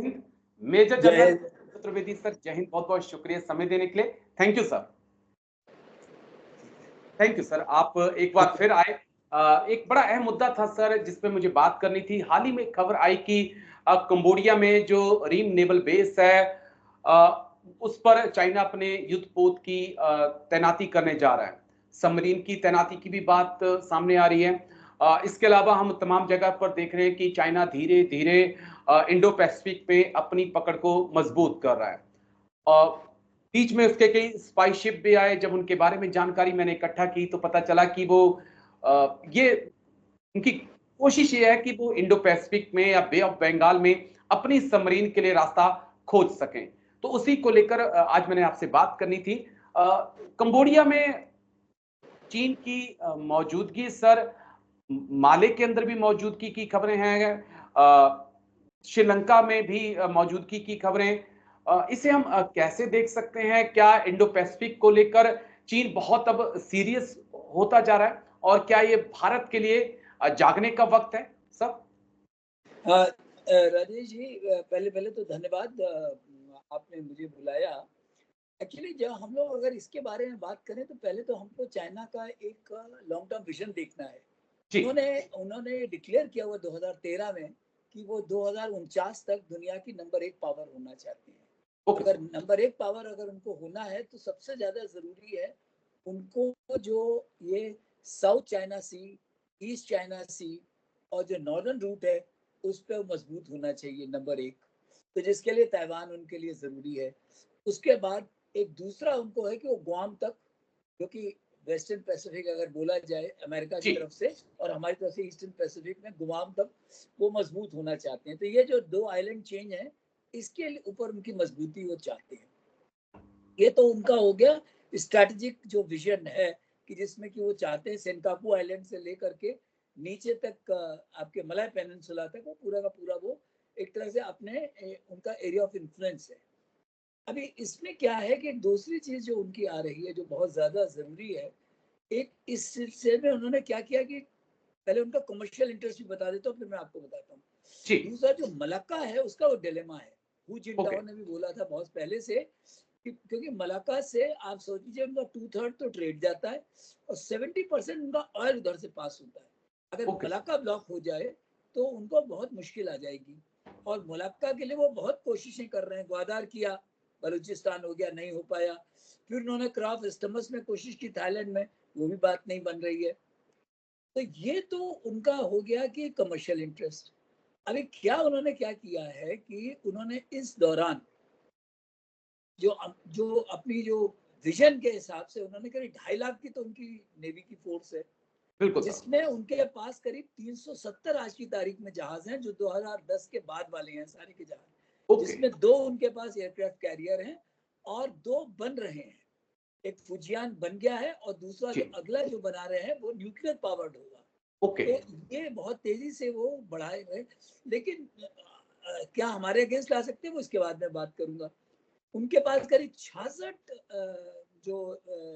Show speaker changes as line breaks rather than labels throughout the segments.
Hind, major
जय
general
Hind.
Chaturvedi sir, जय हिंद। बहुत बहुत शुक्रिया समय देने के लिए। Thank you sir. Thank you sir, आप एक बार फिर आए। एक बड़ा अहम मुद्दा था सर जिस पे मुझे बात करनी थी। हाल ही में खबर आई कि कंबोडिया में जो रीम नेवल बेस है उस पर चाइना अपने युद्धपोत की तैनाती करने जा रहा है। सबमरीन की तैनाती की भी बात सामने आ रही है। इसके अलावा हम तमाम जगह पर देख रहे हैं कि चाइना धीरे धीरे इंडो पैसिफिक में अपनी पकड़ को मजबूत कर रहा है। बीच में उसके कई स्पाई शिप भी आए। जब उनके बारे में जानकारी मैंने इकट्ठा की तो पता चला कि वो ये उनकी कोशिश ये है कि वो इंडो पैसिफिक में या बे ऑफ बंगाल में अपनी सबमरीन के लिए रास्ता खोज सकें। तो उसी को लेकर आज मैंने आपसे बात करनी थी। कंबोडिया में चीन की मौजूदगी सर, माले के अंदर भी मौजूदगी की खबरें हैं, श्रीलंका में भी मौजूदगी की खबरें। इसे हम कैसे देख सकते हैं? क्या इंडो पैसिफिक को लेकर चीन बहुत अब सीरियस होता जा रहा है और क्या ये भारत के लिए जागने का वक्त है सर?
राजेश जी, पहले पहले तो धन्यवाद, आपने मुझे बुलाया। एक्चुअली जब हम लोग अगर इसके बारे में बात करें तो पहले तो हमको चाइना का एक लॉन्ग टर्म विजन देखना है।
जी।
उन्होंने डिक्लेयर किया हुआ 2013 में कि वो 2049 तक दुनिया की नंबर 1 पावर होना चाहते हैं।
ओके
अगर
सर।
नंबर 1 पावर अगर उनको होना है तो सबसे ज्यादा जरूरी है उनको जो ये साउथ चाइना सी, ईस्ट चाइना सी और जो नॉर्दर्न रूट है उस पर मजबूत होना चाहिए, नंबर 1। तो जिसके लिए ताइवान उनके लिए जरूरी है। उसके बाद एक दूसरा उनको है कि वो गुआम तक, क्योंकि वेस्टर्न पैसिफिक अगर बोला जाए अमेरिका की
जी।
तरफ से और हमारी तरफ से ईस्टर्न पैसिफिक में गुआम तक वो मजबूत होना चाहते हैं। तो ये जो 2 आइलैंड चेंज है इसके ऊपर उनकी मजबूती वो चाहते हैं। ये तो उनका हो गया स्ट्रैटेजिक जो विजन है कि जिसमें कि वो चाहते हैं सेनकाकू आइलैंड से लेकर के नीचे तक आपके मलय पेनिनसुला तक वो पूरा का पूरा वो एक तरह से अपने उनका एरिया ऑफ इन्फ्लुएंस है। अभी इसमें क्या है कि एक दूसरी चीज जो उनकी आ रही है जो बहुत ज्यादा जरूरी है, एक इस सिलसिले में उन्होंने क्या किया कि पहले उनका कमर्शियल इंटरेस्ट भी बता देता हूँ, फिर मैं आपको बताता हूँ।
जी।
दूसरा जो मलाक्का है उसका वो डिलेमा है। Who
okay.
जिनटाओ ने भी बोला था बहुत पहले से क्योंकि मलाक्का से आप सोच लीजिए उनका 2/3 तो ट्रेड जाता है और 70% उनका ऑयल उधर से पास होता है। अगर
ओके सर।
मलाक्का ब्लॉक हो जाए तो उनको बहुत मुश्किल आ जाएगी। और मलाक्का के लिए वो बहुत कोशिशें कर रहे हैं, ग्वादार किया, बलूचिस्तान हो गया, नहीं हो पाया। फिर उन्होंने क्रॉस स्टमस में कोशिश की थाईलैंड में, वो भी बात नहीं बन रही है। तो ये तो उनका हो गया कि कमर्शियल इंटरेस्ट। अभी क्या उन्होंने क्या किया है कि उन्होंने इस दौरान जो अपनी जो विजन के हिसाब से उन्होंने करीब 2.5 लाख की तो उनकी नेवी की फोर्स है,
बिल्कुल सर।
जिसमें उनके पास करीब 370 आज की तारीख में जहाज हैं जो 2010 के बाद वाले हैं सारे के जहाज,
ओके।
जिसमें 2 उनके पास एयरक्राफ्ट कैरियर हैं और 2 बन रहे हैं। एक फुजियान बन गया है और दूसरा
जी।
जो अगला जो बना रहे हैं वो न्यूक्लियर पावर्ड होगा।
ओके।
तो ये बहुत तेजी से वो बढ़ाए गए। लेकिन क्या हमारे अगेंस्ट ला सकते हैं वो इसके बाद में बात करूंगा। उनके पास करीब 66 जो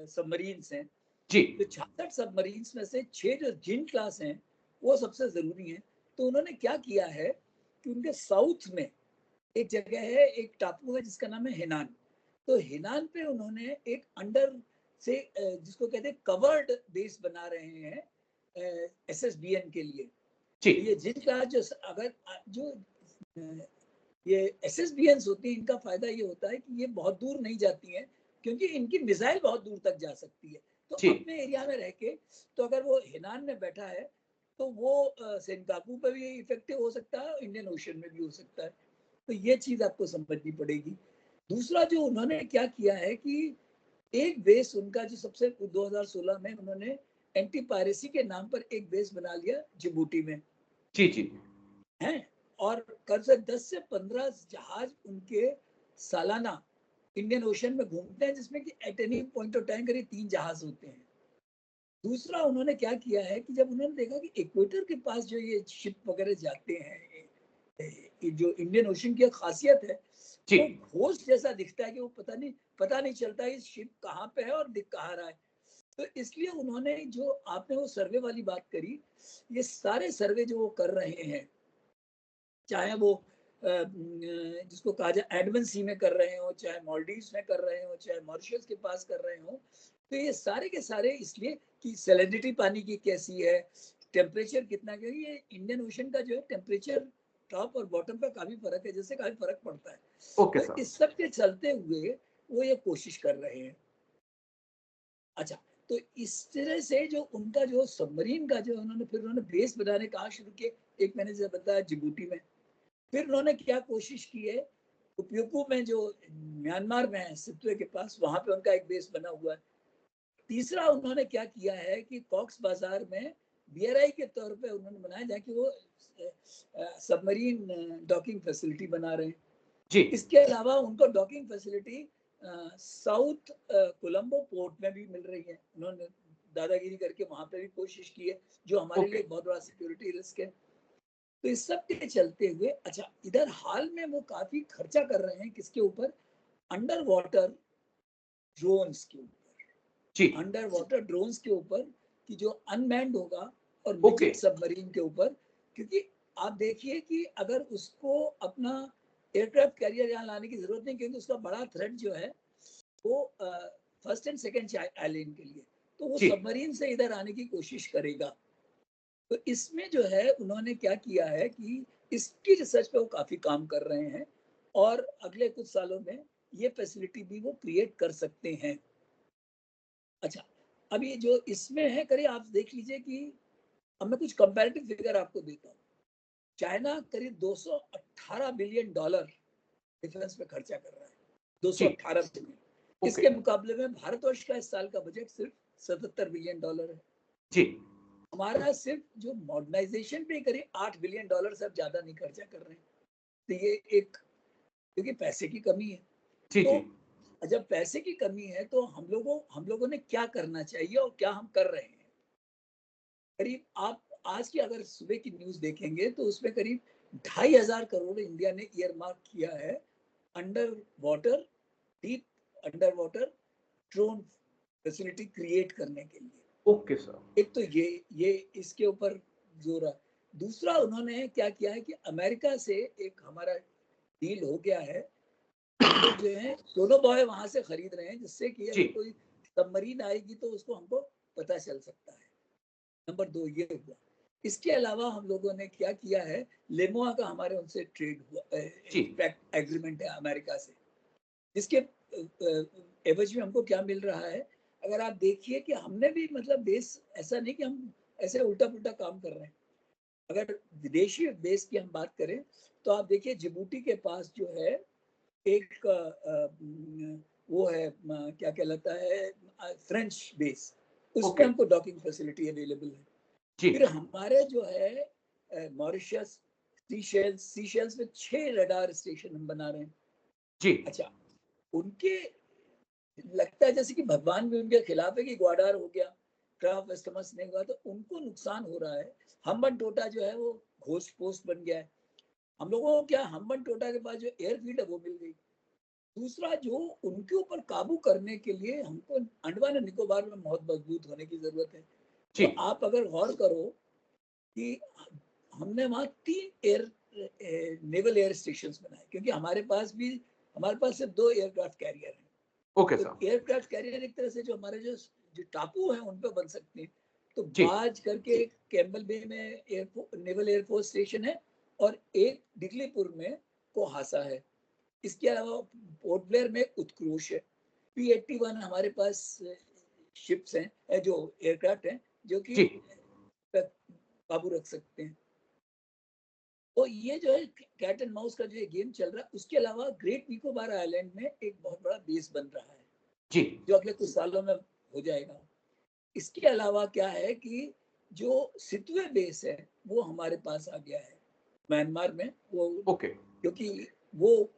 सबमरीन्स हैं,
जी।
तो 66 सबमरीन्स में से 6 जो जिन क्लास हैं वो सबसे जरूरी हैं। तो उन्होंने क्या किया है कि उनके साउथ में एक जगह है, एक टापू है जिसका नाम है हेनान। तो हेनान पे उन्होंने एक अंडर से जिसको कहते हैं कवर्ड बेस बना रहे हैं एसएसबीएन के लिए।
जी।
तो ये जिन क्लास जो अगर जो ये एसएसबीएन्स होती हैं, इनका फायदा ये होता है कि ये बहुत दूर नहीं जाती हैं क्योंकि इनकी मिसाइल बहुत दूर तक जा सकती है। तो
जी।
अपने एरिया में रह के, तो अगर वो हेनान में बैठा है तो वो सेनकाकू पर भी इफेक्टिव हो सकता है और इंडियन ओशन में भी हो सकता है। तो ये चीज आपको समझनी पड़ेगी। दूसरा जो उन्होंने क्या किया है कि एक बेस उनका जो सबसे 2016 में उन्होंने एंटी पायरेसी के नाम पर एक बेस बना लिया जिबूटी में
जी। जी।
हैं। और करीब से 10 से 15 जहाज उनके सालाना इंडियन ओशन में घूमते हैं, जिसमें कि at any point of time करीब 3 जहाज होते हैं। दूसरा उन्होंने क्या किया है कि जब उन्होंने देखा कि इक्वेटर के पास जो ये शिप वगैरह जाते हैं, जो इंडियन ओशन की खासियत है
जी।
वो घोस्ट जैसा दिखता है कि वो पता नहीं चलता इस शिप कहाँ पे है और दिख कहाँ रहा है। तो इसलिए उन्होंने जो आपने वो सर्वे वाली बात करी, ये सारे सर्वे जो वो कर रहे हैं, चाहे वो जिसको कहा जाए एडमन सी में कर रहे हो, चाहे मालदीव्स में कर रहे हो, चाहे मॉरिशस के पास कर रहे हो, तो ये सारे के सारे इसलिए कि सैलिनिटी पानी की कैसी है, टेम्परेचर कितना, क्योंकि ये इंडियन ओशन का जो है टेम्परेचर टॉप और बॉटम पे काफी फर्क है, जिससे काफी फर्क पड़ता है।
ओके
तो
सर।
इस सब के चलते हुए वो ये कोशिश कर रहे हैं। अच्छा, तो इस तरह से जो उनका जो सबमरीन का जो उन्होंने बेस बनाने कहाँ शुरू किए, एक मैंने जैसे बताया जिबूती में, फिर उन्होंने क्या कोशिश की है, उपयोगू में जो म्यांमार में है सितवे के पास, वहां पे उनका एक बेस बना हुआ है। तीसरा उन्होंने क्या किया है कि कॉक्स बाजार में बीआरआई के तौर पे उन्होंने बनाया, जहाँ की वो सबमरीन डॉकिंग फैसिलिटी बना रहे हैं।
जी।
इसके अलावा उनको docking facility south Colombo port में भी मिल रही है। उन्होंने दादागिरी करके वहां पे भी कोशिश की है, जो हमारे लिए बहुत बड़ा सिक्योरिटी रिस्क है। तो इस सब के चलते हुए, अच्छा, इधर हाल में वो काफी खर्चा कर रहे हैं किसके ऊपर, अंडर वाटर ड्रोन्स के ऊपर,
जी।
अंडर वाटर ड्रोन्स के ऊपर, कि जो अनमैन्ड होगा, और
ओके।
मिड सबमरीन के ऊपर। क्योंकि आप देखिए कि अगर उसको अपना एयरक्राफ्ट कैरियर यहाँ लाने की जरूरत नहीं, क्योंकि उसका बड़ा थ्रेट जो है वो फर्स्ट एंड सेकंड आइलैंड के लिए, तो वो
जी।
सबमरीन से इधर आने की कोशिश करेगा। तो इसमें जो है उन्होंने क्या किया है कि इसकी रिसर्च पे वो काफी काम कर रहे हैं, और अगले कुछ सालों में ये फैसिलिटी भी वो क्रिएट कर सकते हैं। अच्छा, अब ये जो इसमें है, करिए आप देख लीजिए कि अब मैं कुछ कंपैरेटिव फिगर आपको देता हूँ। चाइना करीब 218 बिलियन डॉलर डिफेंस पे खर्चा कर रहा है,
जी।
218 बिलियन।
ओके।
इसके मुकाबले में भारतवर्ष का इस साल का बजट सिर्फ 77 बिलियन डॉलर है।
जी।
हमारा सिर्फ जो मॉडर्नाइजेशन पे करीब 8 बिलियन डॉलर से ज्यादा नहीं खर्चा कर रहे हैं। तो ये एक, क्योंकि पैसे की कमी है।
जी।
तो
जी।
जब पैसे की कमी है तो हम लोगों ने क्या करना चाहिए और क्या हम कर रहे हैं। करीब आप आज की अगर सुबह की न्यूज देखेंगे तो उसमें करीब 2,500 करोड़ इंडिया ने ईयर मार्क किया है under water, deep under water drone facility create करने के लिए।
Okay sir.
एक तो ये इसके ऊपर जोर है। दूसरा उन्होंने क्या किया है कि अमेरिका से एक हमारा डील हो गया है, हम लोग जो है दोनों बॉय वहां से खरीद रहे हैं, जिससे कि
जी।
अगर कोई सबमरीन आएगी तो उसको हमको पता चल सकता है। नंबर 2 ये हुआ। इसके अलावा हम लोगों ने क्या किया है, लेमोआ का हमारे उनसे ट्रेड हुआ,
जी।
एग्रीमेंट है अमेरिका से, जिसके एवज में हमको क्या मिल रहा है। अगर आप देखिए कि हमने भी मतलब बेस, ऐसा नहीं कि हम ऐसे उल्टा पुल्टा काम कर रहे हैं। अगर विदेशी बेस की हम बात करें तो आप देखिए जिबूटी के पास जो है एक वो है, क्या कहलाता है, फ्रेंच बेस, उसमें
ओके।
हमको डॉकिंग फैसिलिटी अवेलेबल है।
जी।
फिर हमारे जो है मॉरिशस, सीशेल्स में 6 रडार स्टेशन हम बना रहे हैं।
जी।
अच्छा, उनके लगता है जैसे कि भगवान भी उनके खिलाफ है कि ग्वाडार हो गया, क्राफ वेस्टमस नहीं हुआ, तो उनको नुकसान हो रहा है। हम्बन टोटा जो है वो घोष पोस्ट बन गया है। हम लोगों को क्या, हम्बन टोटा के पास जो एयरफील्ड है वो मिल गई। दूसरा, जो उनके ऊपर काबू करने के लिए हमको अंडमान और निकोबार में बहुत मजबूत होने की जरूरत है।
जी।
तो आप अगर गौर करो कि हमने वहाँ 3 नेवल एयर स्टेशन बनाए, क्योंकि हमारे पास सिर्फ 2 एयरक्राफ्ट कैरियर हैं।
ओके
तो
सर।
एयरक्राफ्ट कैरियर एक तरह से जो हमारे जो टापू हैं उन पे बन सकते हैं। तो
जी।
बाज करके कैम्बल बे में नेवल एयरफोर्स स्टेशन है, और एक डिगलीपुर में कोहासा है। इसके अलावा पोर्ट ब्लेयर में उत्कृष है। P-81 हमारे पास शिप्स हैं, जो एयरक्राफ्ट हैं, जो कि
जी।
काबू रख सकते हैं। तो ये जो है कैट एंड माउस का जो ये गेम चल रहा है। उसके अलावा ग्रेट निकोबार आइलैंड में एक बहुत बड़ा बेस बन रहा है,
जी।
जो अगले कुछ सालों में हो जाएगा। इसके अलावा क्या है कि जो सितवे बेस है वो हमारे पास आ गया है म्यांमार में, वो
ओके।
क्योंकि वो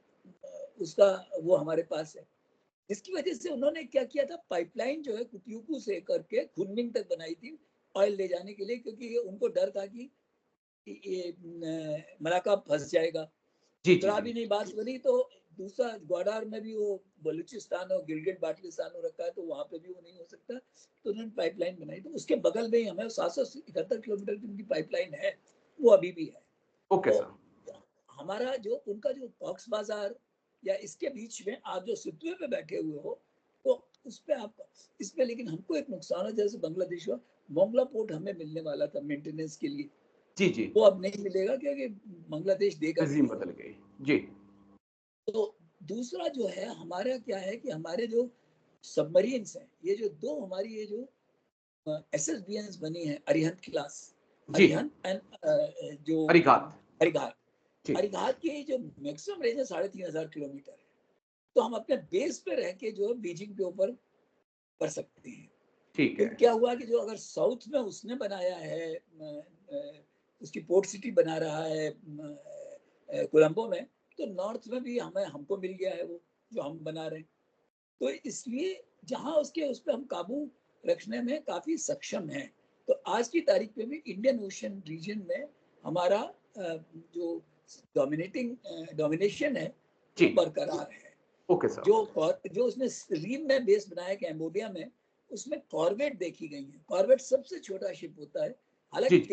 उसका वो हमारे पास है। जिसकी वजह से उन्होंने क्या किया था, पाइपलाइन जो है कुटियुकू से करके खुनमिंग तक बनाई थी ऑयल ले जाने के लिए, क्योंकि उनको डर था कि ये मलाका फंस जाएगा।
जी। जी।
उतरा
जी।
भी नहीं बात बनी, तो दूसरा ग्वाडार में भी वो बलूचिस्तान और गिलगित बाल्टिस्तान हो रखा है, तो वहां पे भी वो नहीं हो सकता। तो उन्होंने पाइपलाइन बनाई, तो उसके बगल में ही हमें 771 किलोमीटर की उनकी पाइपलाइन है, वो अभी भी है।
ओके
तो
सर।
हमारा जो उनका जो कॉक्स बाजार या इसके बीच में आप जो सितवे पे बैठे हुए हो, तो उस पे आप इसमें, लेकिन हमको एक नुकसान है, जैसे बांग्लादेश हुआ, मोंगला पोर्ट हमें मिलने वाला था मेंटेनेंस के लिए,
जी जी,
वो अब नहीं मिलेगा क्योंकि बांग्लादेश देगा
तंजीम
नहीं।
बदल गई। जी
तो दूसरा जो है हमारा क्या है कि हमारे जो सबमरीन्स हैं, ये जो दो हमारी ये जो एसएसबीएन्स बनी है, अरिहंत क्लास,
जी,
अरिहंत एंड जो
अरिघात।
अरिघात,
जी
अरिघात की जो मैक्सिमम रेंज है 3,500 किलोमीटर है। तो हम अपने बेस पे रह के जो है बीजिंग के ऊपर कर सकते हैं।
ठीक है।
फिर क्या हुआ कि जो अगर साउथ में उसने बनाया है, उसकी पोर्ट सिटी बना रहा है कोलंबो में, तो नॉर्थ में भी हमें हमको मिल गया है वो जो हम बना रहे हैं। तो इसलिए जहां उसके उस पर हम काबू रखने में काफी सक्षम हैं। तो आज की तारीख में भी इंडियन ओशन रीजन में हमारा जो डोमिनेशन है
जी,
वो बरकरार है।
Okay sir.
जो उसने रीम में बेस बनाया कैम्बोडिया में, उसमें कॉर्वेट देखी गई है। कॉर्वेट सबसे छोटा शिप होता है,
जी
हालांकि
जी,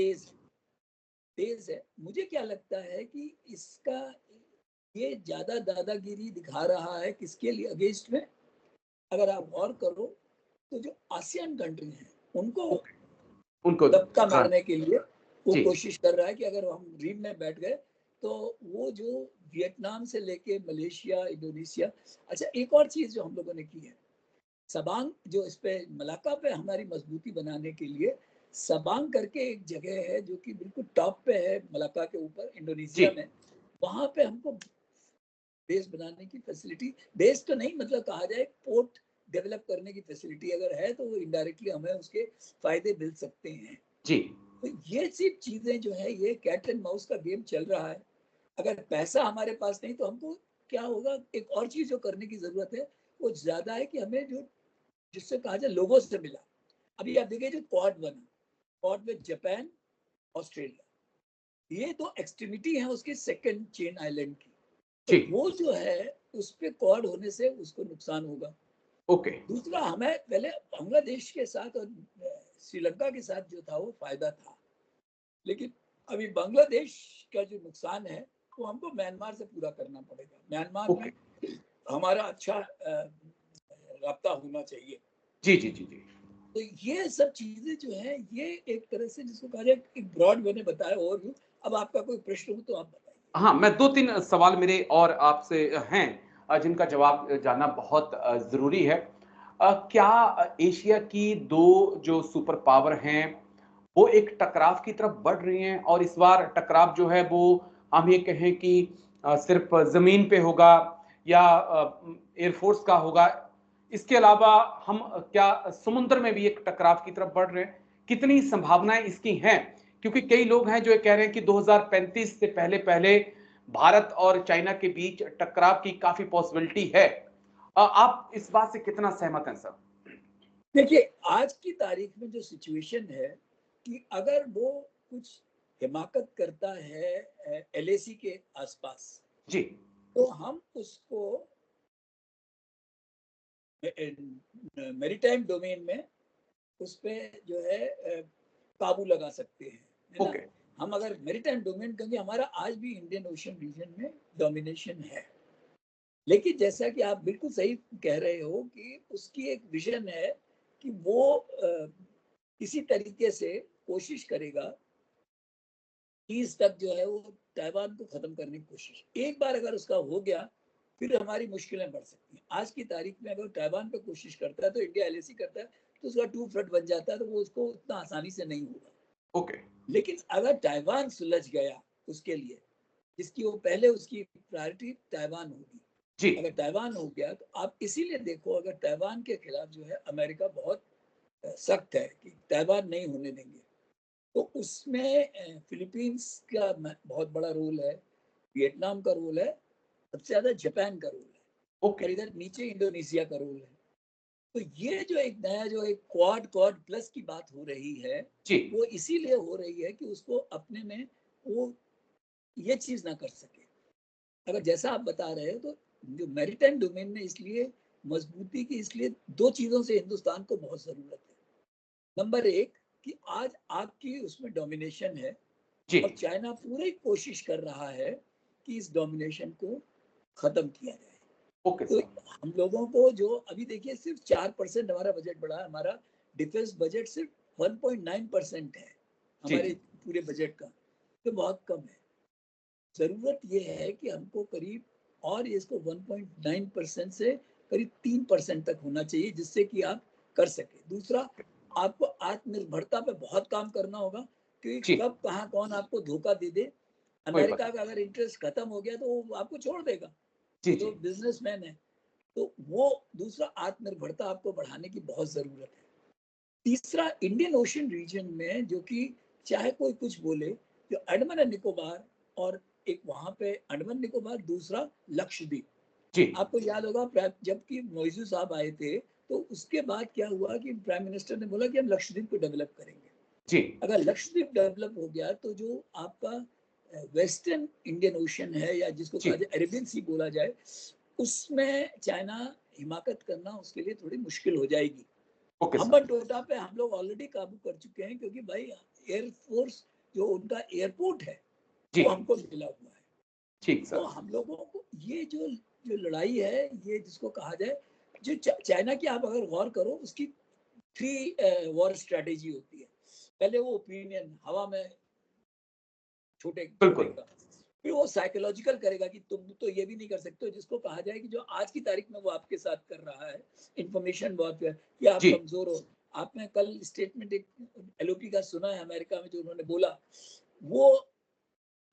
तेज है। मुझे क्या लगता है कि इसका ये ज्यादा दादागिरी दिखा रहा है किसके लिए अगेंस्ट में, अगर आप गौर करो तो जो आसियान कंट्री हैं उनको
ओके, उनको
दबका
हाँ,
मारने के लिए वो
जी
कोशिश कर रहा है कि अगर हम रीम में बैठ गए तो वो जो वियतनाम से लेके मलेशिया, इंडोनेशिया। अच्छा, एक और चीज जो हम लोगों ने की है, सबांग, जो इस पे मलाका पे हमारी मजबूती बनाने के लिए सबांग करके एक जगह है जो कि बिल्कुल टॉप पे है मलाका के ऊपर,
जी,
इंडोनेशिया में। वहां पे हमको बेस बनाने की फैसिलिटी, बेस तो नहीं मतलब कहा जाए पोर्ट डेवलप करने की फैसिलिटी अगर है, तो वो इनडायरेक्टली हमें उसके फायदे मिल सकते हैं।
जी
तो ये सब चीजें जो है, ये कैट एंड माउस का गेम चल रहा है। अगर पैसा हमारे पास नहीं तो हमको क्या होगा, एक और चीज जो करने की जरूरत है वो ज्यादा है कि हमें जो जिससे कहा जाए लोगों से मिला। अभी आप देखिए जो क्वाड बना, क्वाड में जापान, ऑस्ट्रेलिया, ये दो एक्सट्रीमिटी है उसके सेकंड चेन आइलैंड की। तो
जी,
वो जो है उस पे क्वाड होने से उसको नुकसान होगा।
ओके,
दूसरा, हमें पहले बांग्लादेश के साथ और श्रीलंका के साथ जो था वो फायदा था, लेकिन अभी बांग्लादेश का जो नुकसान है वो हमको म्यांमार से पूरा करना पड़ेगा। म्यांमार
ओके,
में हमारा अच्छा राब्ता होना चाहिए।
जी जी जी जी।
तो ये सब चीजें जो है, ये एक तरह से जिसको कहा जाए एक ब्रॉड मैंने बताया ओवरव्यू। अब आपका कोई प्रश्न हो तो आप बताइए।
हाँ, मैं 2-3 सवाल मेरे और आपसे हैं जिनका जवाब जानना बहुत ज़रूरी है। क्या एशिया की 2 जो सुपर पावर हैं, वो एक टकराव की तरफ बढ़ रही हैं और इस बार टकराव जो है वो हम ये कहें कि सिर्फ़ ज़मीन पे होगा या एयरफ़ोर्स का होगा? इसके अलावा हम क्या समुद्र में भी एक टकराव की तरफ बढ़ रहे हैं? कितनी संभावनाएँ इसकी हैं? क्योंकि कई लोग हैं जो ये कह रहे हैं कि 2035 से पहले-पहले भारत और चाइना के बीच टकराव की काफ़ी पॉसिबिलिटी है। आप इस बात से कितना सहमत हैं सर?
देखिए, आज की तारीख में जो सिचुएशन है कि अगर वो कुछ हिमाकत करता है एलएसी के आसपास,
जी,
तो हम उसको मैरीटाइम डोमेन में उस पे जो है काबू लगा सकते हैं, है ना।
ओके,
हम अगर मैरीटाइम डोमेन, क्योंकि हमारा आज भी इंडियन ओशन रीजन में डोमिनेशन है, लेकिन जैसा कि आप बिल्कुल सही कह रहे हो कि उसकी एक विजन है कि वो किसी तरीके से कोशिश करेगा 30 तक जो है वो ताइवान को खत्म करने की कोशिश। एक बार अगर उसका हो गया, फिर हमारी मुश्किलें बढ़ सकती हैं। आज की तारीख में अगर ताइवान पे कोशिश करता है तो इंडिया एलएसी करता है, तो उसका टू फ्रंट बन जाता है, तो वो उसको उतना आसानी से नहीं होगा।
ओके,
लेकिन अगर ताइवान सुलझ गया उसके लिए, जिसकी वो पहले उसकी प्रायोरिटी ताइवान होगी,
जी,
अगर ताइवान हो गया तो आप इसीलिए देखो, अगर ताइवान के खिलाफ जो है अमेरिका बहुत सख्त है कि ताइवान नहीं होने देंगे, तो उसमें फिलीपींस का बहुत बड़ा रोल है, वियतनाम का रोल है, सबसे ज्यादा जापान का रोल है,
ओके,
और इधर नीचे इंडोनेशिया का रोल है। तो ये जो एक नया जो एक क्वाड क्वाड प्लस की बात हो रही है,
जी,
वो इसीलिए हो रही है कि उसको अपने में वो ये चीज ना कर सके। अगर जैसा आप बता रहे हो, तो जो मैरीटाइम डोमेन में इसलिए मजबूती की, इसलिए दो चीजों से हिंदुस्तान को बहुत जरूरत है। नंबर एक, कि आज आपकी उसमें डोमिनेशन है
जी,
और चाइना पूरी कोशिश कर रहा है कि इस डोमिनेशन को खत्म किया जाए।
ओके
तो
सर।
हम लोगों को जो अभी देखिए सिर्फ 4% हमारा बजट बढ़ा है, हमारा डिफेंस बजट सिर्फ 1.9% है
जी
हमारे
जी
पूरे बजट का, तो बहुत कम है। जरूरत ये है कि हमको करीब और इसको 1.9% से करीब 3% तक होना चाहिए, जिससे कि आप कर सके। दूसरा, आपको आत्मनिर्भरता पे बहुत काम करना होगा, क्योंकि
जी,
कब कहाँ कौन आपको धोखा दे दे।
कोई
अमेरिका
पता।
का अगर इंटरेस्ट खत्म हो गया तो वो आपको छोड़ देगा,
जी
वो तो
जी
बिजनेसमैन है। तो वो दूसरा, आत्मनिर्भरता आपको बढ़ाने की बहुत जरूरत है। तीसरा, इंडियन ओशन रीजन में जो कि चाहे कोई कुछ बोले, जो अंडमान एंड निकोबार और एक वहां पे अंडमान निकोबार, दूसरा लक्षद्वीप।
जी
आपको याद होगा जबकि मोइजू साहब आए थे, तो उसके बाद क्या हुआ कि प्राइम मिनिस्टर ने बोला कि हम लक्षद्वीप को डेवलप करेंगे।
जी
अगर लक्षद्वीप डेवलप हो गया तो जो आपका वेस्टर्न इंडियन ओशन है, या जिसको
जी।
कहा जाए अरेबियन सी बोला जाए, उसमें चाइना हिमाकत करना उसके लिए थोड़ी मुश्किल हो जाएगी।
Okay sir.
हम्बन टोटा पे हम लोग ऑलरेडी काबू कर चुके हैं, क्योंकि भाई एयरफोर्स जो उनका एयरपोर्ट है
जी
वो हमको मिला हुआ है।
ठीक
तो
सर।
हम लोगों को ये जो जो लड़ाई है, ये जिसको कहा जाए, जो चाइना की आप अगर गौर करो, उसकी 3 वॉर स्ट्रेटेजी होती है। पहले वो ओपिनियन हवा में छोटे
बिल्कुल।
छोड़ेगा, फिर वो साइकोलॉजिकल करेगा कि तुम तो ये भी नहीं कर सकते हो, जिसको कहा जाए कि जो आज की तारीख में वो आपके साथ कर रहा है, इंफॉर्मेशन वॉरफेयर, कि आप
जी
कमजोर हो। आपने कल स्टेटमेंट एक एलओपी का सुना है अमेरिका में, जो उन्होंने बोला, वो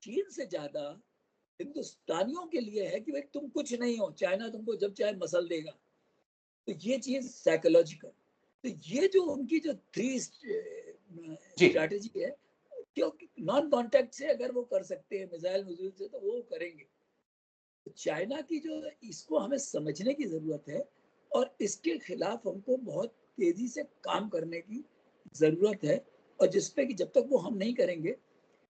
चीन से ज्यादा हिंदुस्तानियों के लिए है कि भाई तुम कुछ नहीं हो, चाइना तुमको जब चाहे मसल देगा। तो ये चीज साइकोलॉजिकल। तो ये जो उनकी जो 3
जी
स्ट्रैटेजी है, क्योंकि नॉन कांटेक्ट से अगर वो कर सकते हैं, मिसाइल मजूल से, तो वो करेंगे। तो चाइना की जो, इसको हमें समझने की जरूरत है, और इसके खिलाफ हमको बहुत तेजी से काम करने की जरूरत है। और जिसपे कि जब तक वो हम नहीं करेंगे,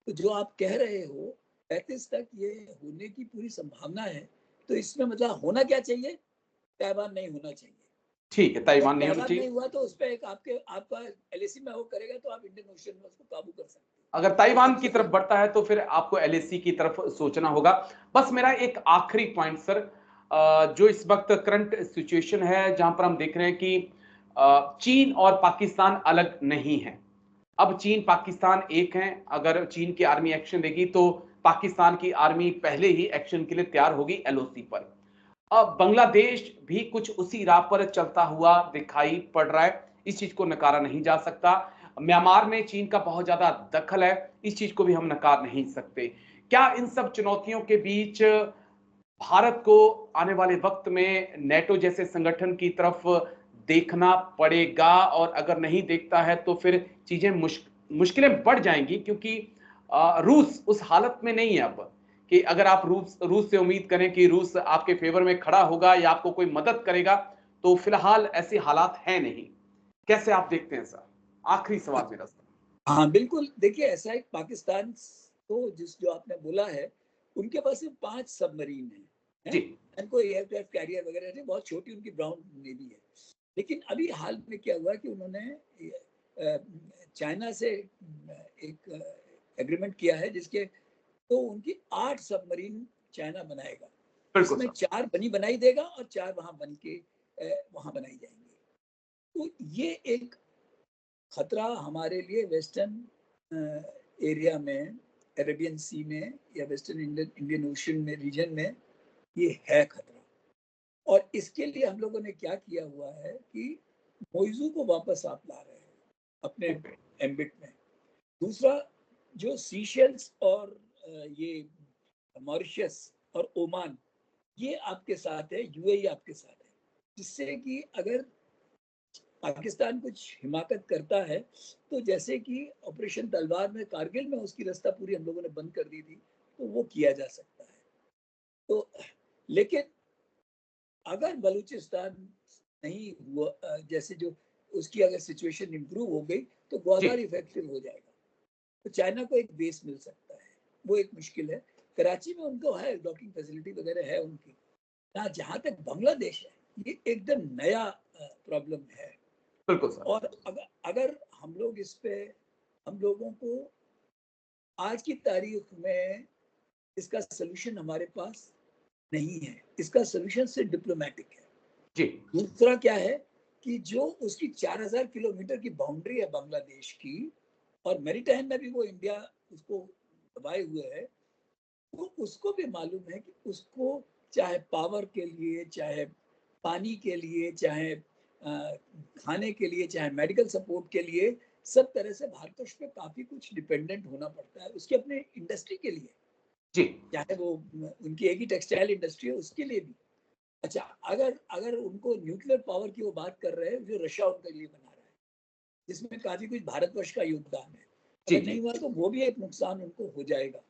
तो जो आप कह रहे हो 35 तक ये होने की पूरी संभावना है। तो इसमें मतलब होना क्या चाहिए? ताइवान नहीं होना चाहिए।
ठीक है,
जब
ताइवान नहीं होना
ताइवान
चाहिए।
नहीं हुआ तो उस पर एक आपका एलएसी में वो करेगा, तो आप इंडियन ओशन में उसको काबू कर सकते
अगर
हो। तो
ताइवान की
सबसे
तरफ बढ़ता है तो फिर आपको एलएसी की तरफ सोचना होगा। बस मेरा एक आखिरी पॉइंट सर, जो इस वक्त करंट सिचुएशन है जहां पर हम देख रहे हैं कि चीन और पाकिस्तान अलग नहीं है। अब चीन पाकिस्तान एक हैं। अगर चीन की आर्मी एक्शन देगी तो पाकिस्तान की आर्मी पहले ही एक्शन के लिए तैयार होगी एलओसी पर। अब बांग्लादेश भी कुछ उसी राह पर चलता हुआ दिखाई पड़ रहा है, इस चीज को नकारा नहीं जा सकता। म्यांमार में चीन का बहुत ज्यादा दखल है, इस चीज को भी हम नकार नहीं सकते। क्या इन सब चुनौतियों के बीच भारत को आने वाले वक्त में नेटो जैसे संगठन की तरफ देखना पड़ेगा, और अगर नहीं देखता है तो फिर चीजें मुश्किलें बढ़ जाएंगी, क्योंकि रूस उस हालत में नहीं है अब कि अगर आप रूस रूस से उम्मीद करें कि रूस आपके फेवर में खड़ा होगा या आपको कोई मदद करेगा, तो फिलहाल ऐसे हालात हैं नहीं। कैसे आप देखते हैं सर? आखिरी सवाल
हैं।
मेरा सर।
हाँ बिल्कुल, देखिए ऐसा है, पाकिस्तान तो जो आपने बोला है, उनके पास सिर्फ 5 सबमरीन
जी
हैं, उनको एयरक्राफ्ट कैरियर वगैरह नहीं, बहुत छोटी उनकी ब्राउन नेवी है। लेकिन अभी हाल में क्या हुआ कि उन्होंने चाइना से एक एग्रीमेंट किया है, जिसके तो उनकी 8 सबमरीन चाइना बनाएगा,
बिल्कुल
जिसमें
सर।
4 बनी बनाई देगा और 4 वहां बन के वहां बनाई जाएंगी। तो ये एक खतरा हमारे लिए वेस्टर्न एरिया में, अरेबियन सी में, या वेस्टर्न इंडियन ओशन में, रीजन में, ये है खतरा। और इसके लिए हम लोगों ने क्या किया हुआ है कि मोइजू को वापस आप ला रहे हैं अपने
ओके।
एम्बिट में। दूसरा, जो सीशेल्स और ये मॉरिशस और ओमान, ये आपके साथ है, यूएई आपके साथ है, जिससे कि अगर पाकिस्तान कुछ हिमाकत करता है, तो जैसे कि ऑपरेशन तलवार में कारगिल में उसकी रास्ता पूरी हम लोगों ने बंद कर दी थी, तो वो किया जा सकता है। तो लेकिन अगर बलूचिस्तान नहीं हुआ, जैसे जो उसकी अगर सिचुएशन इंप्रूव हो गई, तो
जी
ग्वादर इफेक्टिव हो जाएगा, तो चाइना को एक बेस मिल सकता है। वो एक मुश्किल है। कराची में उनको है, डॉकिंग फैसिलिटी वगैरह है उनकी। जहां तक बांग्लादेश है, ये एकदम नया प्रॉब्लम है।
बिल्कुल सर।
और अगर हम लोग इस पे, हम लोगों को आज की तारीख में इसका सोल्यूशन हमारे पास नहीं है, इसका सोल्यूशन सिर्फ डिप्लोमेटिक है।
जी।
दूसरा क्या है कि जो उसकी 4000 किलोमीटर की बाउंड्री है बांग्लादेश की, और मैरीटाइम में भी वो इंडिया उसको दबाए हुए है, तो उसको भी मालूम है कि उसको चाहे पावर के लिए, चाहे पानी के लिए, चाहे खाने के लिए, चाहे मेडिकल सपोर्ट के लिए, सब तरह से भारतवर्ष पे काफी कुछ डिपेंडेंट होना पड़ता है उसके अपने इंडस्ट्री के लिए।
जी।
चाहे वो उनकी एक ही टेक्सटाइल इंडस्ट्री है उसके लिए भी। अच्छा, अगर अगर उनको न्यूक्लियर पावर की वो बात कर रहे हैं जो रशिया उनके लिए बना रहा है, जिसमें काफी कुछ भारतवर्ष का योगदान है,
जी।
अगर नहीं हुआ तो वो भी एक नुकसान उनको हो जाएगा।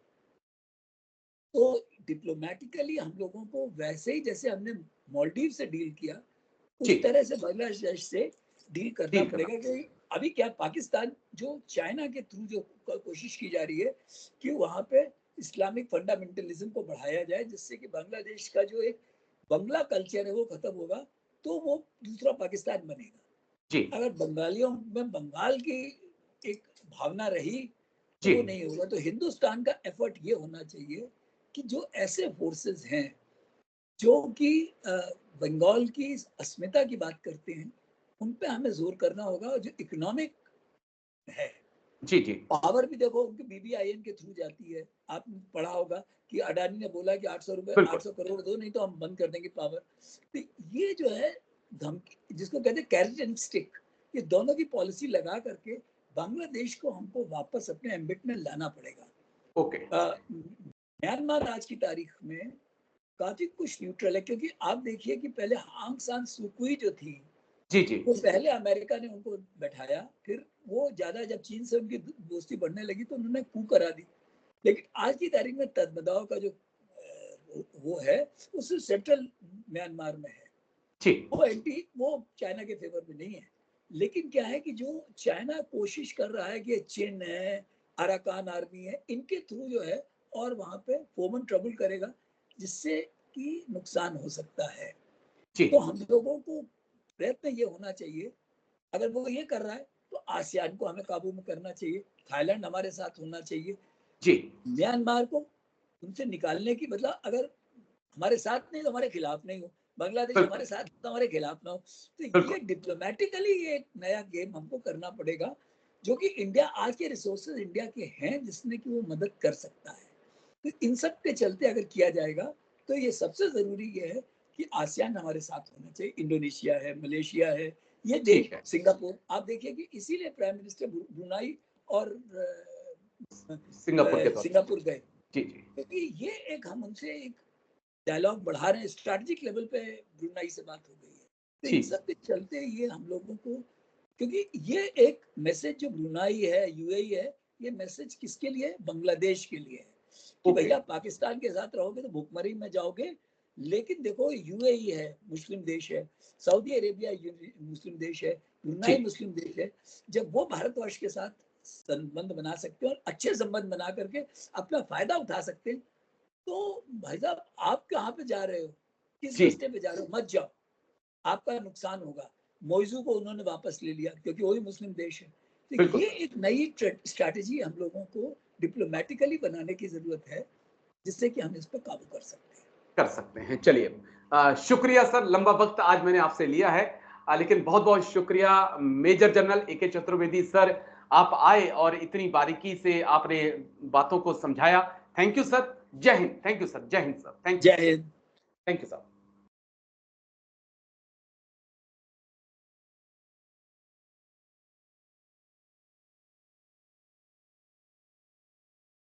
तो डिप्लोमेटिकली हम लोगों को वैसे ही जैसे हमने मालदीव से डील किया,
जी।
उस तरह से बांग्लादेश से डील करना
डील करना।
पड़ेगा। कि अभी क्या पाकिस्तान जो चाइना के थ्रू जो कोशिश की जा रही है कि वहां पे इस्लामिक फंडामेंटलिज्म को बढ़ाया जाए, जिससे कि बांग्लादेश का जो एक बंगला कल्चर है वो खत्म होगा, तो वो दूसरा पाकिस्तान बनेगा।
जी।
अगर बंगालियों में बंगाल की एक भावना रही तो
जी।
वो नहीं होगा। तो हिंदुस्तान का एफर्ट ये होना चाहिए कि जो ऐसे फोर्सेस हैं जो कि बंगाल की अस्मिता की बात करते हैं, उन पे हमें जोर करना होगा। जो इकोनॉमिक है,
जी। जी।
पावर भी देखो उनकी बीबीआईएन के थ्रू जाती है। आपने पढ़ा होगा कि अडानी ने बोला कि 800 करोड़ दो, नहीं तो हम बंद कर देंगे पावर। तो ये जो है धमकी, जिसको कहते हैं कैरेट एंड स्टिक, ये दोनों की पॉलिसी लगा करके बांग्लादेश को हमको वापस अपने एम्बिट में लाना पड़ेगा।
ओके।
म्यांमार आज की तारीख में काफी कुछ न्यूट्रल है, क्योंकि आप देखिए कि पहले आंग सान सुकुई जो थी,
जी। जी।
वो पहले अमेरिका ने उनको बैठाया, फिर वो ज्यादा जब चीन से उनकी दोस्ती बढ़ने लगी तो उन्होंने कू करा दी। लेकिन आज की तारीख में तदबदाव का जो वो है, उस सेंट्रल म्यांमार में है।
जी।
वो चाइना के फेवर में नहीं है। लेकिन क्या है कि जो चाइना कोशिश कर रहा है कि चीन है, अराकान आर्मी है, इनके थ्रू जो है और वहां पे फोमन ट्रबल करेगा, जिससे कि नुकसान हो सकता है।
जी।
तो हम लोगों को प्रयत्न ये होना चाहिए, अगर वो ये कर रहा है तो आसियान को हमें काबू में करना चाहिए, थाईलैंड हमारे साथ होना चाहिए,
जी।
म्यांमार को उनसे निकालने की, मतलब अगर हमारे साथ नहीं तो हमारे खिलाफ नहीं हो, बांग्लादेश
बिल्कुल।
हमारे साथ तो हमारे खिलाफ ना हो। तो ये
बिल्कुल।
डिप्लोमेटिकली ये एक नया गेम हमको करना पड़ेगा, जो कि इंडिया, आज के रिसोर्सेज इंडिया के हैं जिसमें कि वो मदद कर सकता है। तो इन सब के चलते अगर किया जाएगा तो ये सबसे जरूरी ये है कि आसियान हमारे साथ होना चाहिए। इंडोनेशिया है, मलेशिया है, ये देश,
ठीक है।
सिंगापुर, आप देखिए कि इसीलिए प्राइम मिनिस्टर ब्रुनाई और
सिंगापुर के तौर
सिंगापुर गए,
जी। जी।
क्योंकि ये एक हम उनसे एक डायलॉग बढ़ा रहे हैं, स्ट्रैटेजिक लेवल पे ब्रुनाई से बात हो गई है। तो इन
ठीक।
सब के चलते ये हम लोगों को, क्योंकि ये एक मैसेज जो ब्रुनाई है, यूएई है, ये मैसेज किसके लिए, बांग्लादेश के लिए है कि
ओके।
भैया पाकिस्तान के साथ रहोगे तो भूखमरी में जाओगे। लेकिन देखो यूएई है, मुस्लिम देश है, सऊदी अरेबिया मुस्लिम देश है,
जी।
ब्रुनाई मुस्लिम देश है। जब वो भारतवर्ष के साथ संबंध बना सकते हैं और अच्छे संबंध बना करके अपना फायदा उठा सकते हैं, तो भाई साहब आप कहाँ पे जा रहे हो, किस
जी।
रास्ते पे जा रहे हो, मत जाओ, आपका नुकसान होगा। मोइजू को उन्होंने वापस ले लिया क्योंकि वही मुस्लिम देश है। तो
बिल्कुल
ये
सर।
एक नई स्ट्रैटेजी हम लोगों को डिप्लोमेटिकली बनाने की जरूरत है, जिससे कि हम इस पर काबू कर सकते हैं।
कर सकते हैं। चलिए, शुक्रिया सर, लंबा वक्त आज मैंने आपसे लिया है, लेकिन बहुत बहुत शुक्रिया मेजर जनरल ए के चतुर्वेदी सर, आप आए और इतनी बारीकी से आपने बातों को समझाया। Thank you sir. जय हिंद। Thank you sir. जय हिंद सर। Thank you.
जय हिंद।
Thank you sir.